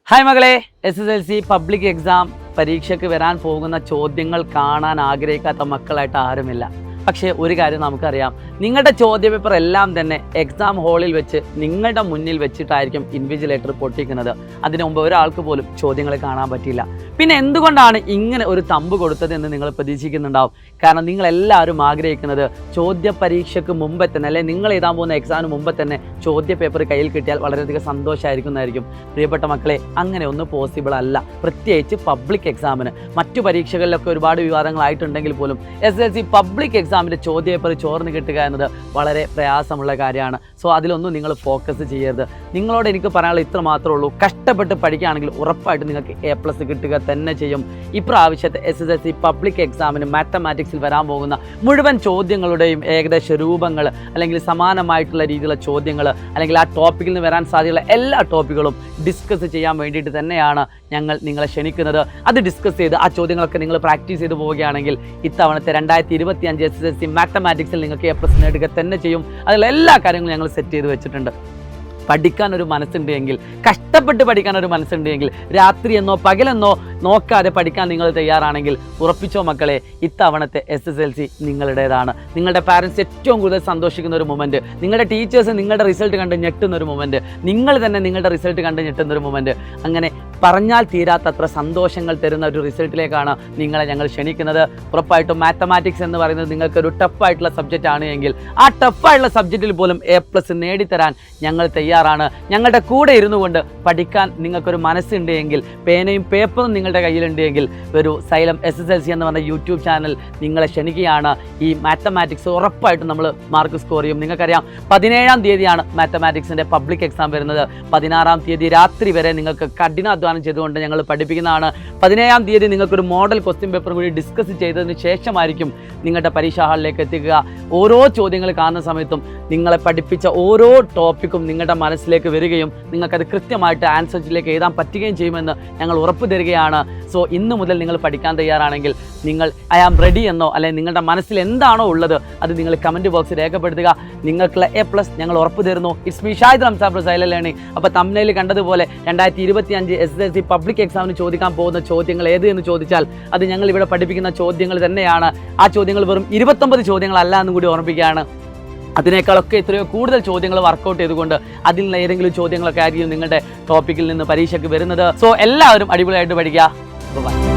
Hi മകളെ, SSLC public exam പരീക്ഷയ്ക്ക് വരാൻ പോകുന്ന ചോദ്യങ്ങൾ കാണാൻ ആഗ്രഹിക്കാത്ത മക്കളായിട്ട് ആരുമില്ല. പക്ഷേ ഒരു കാര്യം നമുക്കറിയാം, നിങ്ങളുടെ ചോദ്യപേപ്പർ എല്ലാം തന്നെ എക്സാം ഹാളിൽ വെച്ച് നിങ്ങളുടെ മുന്നിൽ വെച്ചിട്ടായിരിക്കും ഇൻവിജിലേറ്റർ പൊട്ടിക്കുന്നത്. അതിനു മുമ്പ് ഒരാൾക്ക് പോലും ചോദ്യങ്ങൾ കാണാൻ പറ്റില്ല. പിന്നെ എന്തുകൊണ്ടാണ് ഇങ്ങനെ ഒരു തമ്പ് കൊടുത്തത് എന്ന് നിങ്ങൾ പ്രതീക്ഷിക്കുന്നുണ്ടാവും. കാരണം നിങ്ങളെല്ലാവരും ആഗ്രഹിക്കുന്നത് ചോദ്യ പരീക്ഷയ്ക്ക് മുമ്പേ തന്നെ, അല്ലെങ്കിൽ നിങ്ങൾ എഴുതാൻ പോകുന്ന എക്സാമിന് മുമ്പ് തന്നെ ചോദ്യപേപ്പർ കയ്യിൽ കിട്ടിയാൽ വളരെയധികം സന്തോഷമായിരിക്കുന്നതായിരിക്കും. പ്രിയപ്പെട്ട മക്കളെ, അങ്ങനെ ഒന്നും പോസിബിൾ അല്ല. പ്രത്യേകിച്ച് പബ്ലിക് എക്സാമിന്. മറ്റു പരീക്ഷകളിലൊക്കെ ഒരുപാട് വിവാദങ്ങളായിട്ടുണ്ടെങ്കിൽ പോലും SSLC പബ്ലിക് എക്സാമിൻ്റെ ചോദ്യപേപ്പർ ചോർന്ന് കിട്ടുക എന്നത് വളരെ പ്രയാസമുള്ള കാര്യമാണ്. സോ അതിലൊന്നും നിങ്ങൾ ഫോക്കസ് ചെയ്യരുത്. നിങ്ങളോട് എനിക്ക് പറയാനുള്ള ഇത്ര മാത്രമേ ഉള്ളൂ, കഷ്ടപ്പെട്ട് പഠിക്കുകയാണെങ്കിൽ ഉറപ്പായിട്ട് നിങ്ങൾക്ക് A+ കിട്ടുക തന്നെ ചെയ്യും. ഇപ്രാവശ്യത്തെ SSLC പബ്ലിക് എക്സാമിന് മാത്തമാറ്റിക്സിൽ വരാൻ പോകുന്ന മുഴുവൻ ചോദ്യങ്ങളുടെയും ഏകദേശ രൂപങ്ങൾ, അല്ലെങ്കിൽ സമാനമായിട്ടുള്ള രീതിയിലുള്ള ചോദ്യങ്ങൾ, അല്ലെങ്കിൽ ആ ടോപ്പിക്കിൽ നിന്ന് വരാൻ സാധ്യതയുള്ള എല്ലാ ടോപ്പിക്കുകളും ഡിസ്കസ് ചെയ്യാൻ വേണ്ടിയിട്ട് തന്നെയാണ് ഞങ്ങൾ നിങ്ങളെ ക്ഷണിക്കുന്നത്. അത് ഡിസ്കസ് ചെയ്ത് ആ ചോദ്യങ്ങളൊക്കെ നിങ്ങൾ പ്രാക്ടീസ് ചെയ്ത് പോവുകയാണെങ്കിൽ ഇത്തവണത്തെ 2025 SSLC മാത്തമാറ്റിക്സിൽ നിങ്ങൾക്ക് A+ നേടുക തന്നെ ചെയ്യും. അതിലുള്ള എല്ലാ കാര്യങ്ങളും ഞങ്ങൾ സെറ്റ് ചെയ്ത് വെച്ചിട്ടുണ്ട്. പഠിക്കാനൊരു മനസ്സുണ്ടെങ്കിൽ, കഷ്ടപ്പെട്ട് പഠിക്കാനൊരു മനസ്സുണ്ടെങ്കിൽ, രാത്രിയെന്നോ പകലെന്നോ നോക്കാതെ പഠിക്കാൻ നിങ്ങൾ തയ്യാറാണെങ്കിൽ ഉറപ്പിച്ചോ മക്കളെ, ഇത്തവണത്തെ SSLC നിങ്ങളുടേതാണ്. നിങ്ങളുടെ പാരൻസ് ഏറ്റവും കൂടുതൽ സന്തോഷിക്കുന്ന ഒരു മൊമെൻറ്റ്, നിങ്ങളുടെ ടീച്ചേഴ്സ് നിങ്ങളുടെ റിസൾട്ട് കണ്ട് ഞെട്ടുന്നൊരു മൊമെൻറ്റ്, നിങ്ങൾ തന്നെ നിങ്ങളുടെ റിസൾട്ട് കണ്ട് ഞെട്ടുന്നൊരു മൊമെൻറ്റ്, അങ്ങനെ പറഞ്ഞാൽ തീരാത്തത്ര സന്തോഷങ്ങൾ തരുന്ന ഒരു റിസൾട്ടിലേക്കാണ് നിങ്ങളെ ഞങ്ങൾ ക്ഷണിക്കുന്നത്. ഉറപ്പായിട്ടും മാത്തമാറ്റിക്സ് എന്ന് പറയുന്നത് നിങ്ങൾക്കൊരു ടഫായിട്ടുള്ള സബ്ജക്റ്റ് ആണ് എങ്കിൽ ആ ടഫായിട്ടുള്ള സബ്ജക്റ്റിൽ പോലും A+ നേടിത്തരാൻ ഞങ്ങൾ തയ്യാറാണ്. ഞങ്ങളുടെ കൂടെ ഇരുന്നു കൊണ്ട് പഠിക്കാൻ നിങ്ങൾക്കൊരു മനസ്സുണ്ട് എങ്കിൽ, പേനയും പേപ്പറും നിങ്ങളുടെ കയ്യിലുണ്ട് എങ്കിൽ, ഒരു സൈലം SSLC എന്ന് പറഞ്ഞ യൂട്യൂബ് ചാനൽ നിങ്ങളെ ക്ഷണിക്കുകയാണ്. ഈ മാത്തമാറ്റിക്സ് ഉറപ്പായിട്ടും നമ്മൾ മാർക്ക് സ്കോർ ചെയ്യും. നിങ്ങൾക്കറിയാം, 17-ാം തീയതിയാണ് മാത്തമാറ്റിക്സിൻ്റെ പബ്ലിക് എക്സാം വരുന്നത്. 16-ാം തീയതി രാത്രി വരെ നിങ്ങൾക്ക് കഠിനാധ്വാനം ചെയ്തുകൊണ്ട് ഞങ്ങൾ പഠിപ്പിക്കുന്നതാണ്. 17-ാം തീയതി നിങ്ങൾക്കൊരു മോഡൽ ക്വസ്റ്റ്യൻ പേപ്പർ കൂടി ഡിസ്കസ് ചെയ്തതിന് ശേഷമായിരിക്കും നിങ്ങളുടെ പരീക്ഷാ ഹാളിലേക്ക് എത്തിക്കുക. ഓരോ ചോദ്യങ്ങൾ കാണുന്ന സമയത്തും നിങ്ങളെ പഠിപ്പിച്ച ഓരോ ടോപ്പിക്കും നിങ്ങളുടെ മനസ്സിലേക്ക് വരികയും നിങ്ങൾക്കത് കൃത്യമായിട്ട് ആൻസറിലേക്ക് എഴുതാൻ പറ്റുകയും ചെയ്യുമെന്ന് ഞങ്ങൾ ഉറപ്പ് തരികയാണ്. സോ ഇന്ന് മുതൽ നിങ്ങൾ പഠിക്കാൻ തയ്യാറാണെങ്കിൽ നിങ്ങൾ ഐ ആം റെഡി എന്നോ, അല്ലെങ്കിൽ നിങ്ങളുടെ മനസ്സിൽ എന്താണോ ഉള്ളത് അത് നിങ്ങൾ കമൻറ്റ് ബോക്സിൽ രേഖപ്പെടുത്തുക. നിങ്ങൾക്കുള്ള A+ ഞങ്ങൾ ഉറപ്പ് തരുന്നു. It's me Shahid Ramzan silent learning. അപ്പോൾ തംബ്നെയിൽ കണ്ടതുപോലെ 2025 SSLC പബ്ലിക് എക്സാമിന് ചോദിക്കാൻ പോകുന്ന ചോദ്യങ്ങൾ ഏത് എന്ന് ചോദിച്ചാൽ അത് ഞങ്ങൾ ഇവിടെ പഠിപ്പിക്കുന്ന ചോദ്യങ്ങൾ തന്നെയാണ്. ആ ചോദ്യങ്ങൾ വെറും 29 ചോദ്യങ്ങളല്ല എന്നും കൂടി ഓർമ്മിക്കുകയാണ്. അതിനേക്കാളൊക്കെ എത്രയോ കൂടുതൽ ചോദ്യങ്ങൾ വർക്കൗട്ട് ചെയ്തുകൊണ്ട് അതിൽ നിന്ന് ഏതെങ്കിലും ചോദ്യങ്ങളൊക്കെ ആയിരിക്കും നിങ്ങളുടെ ടോപ്പിക്കിൽ നിന്ന് പരീക്ഷയ്ക്ക് വരുന്നത്. സോ എല്ലാവരും അടിപൊളിയായിട്ട് പഠിക്കുക. ബൈ.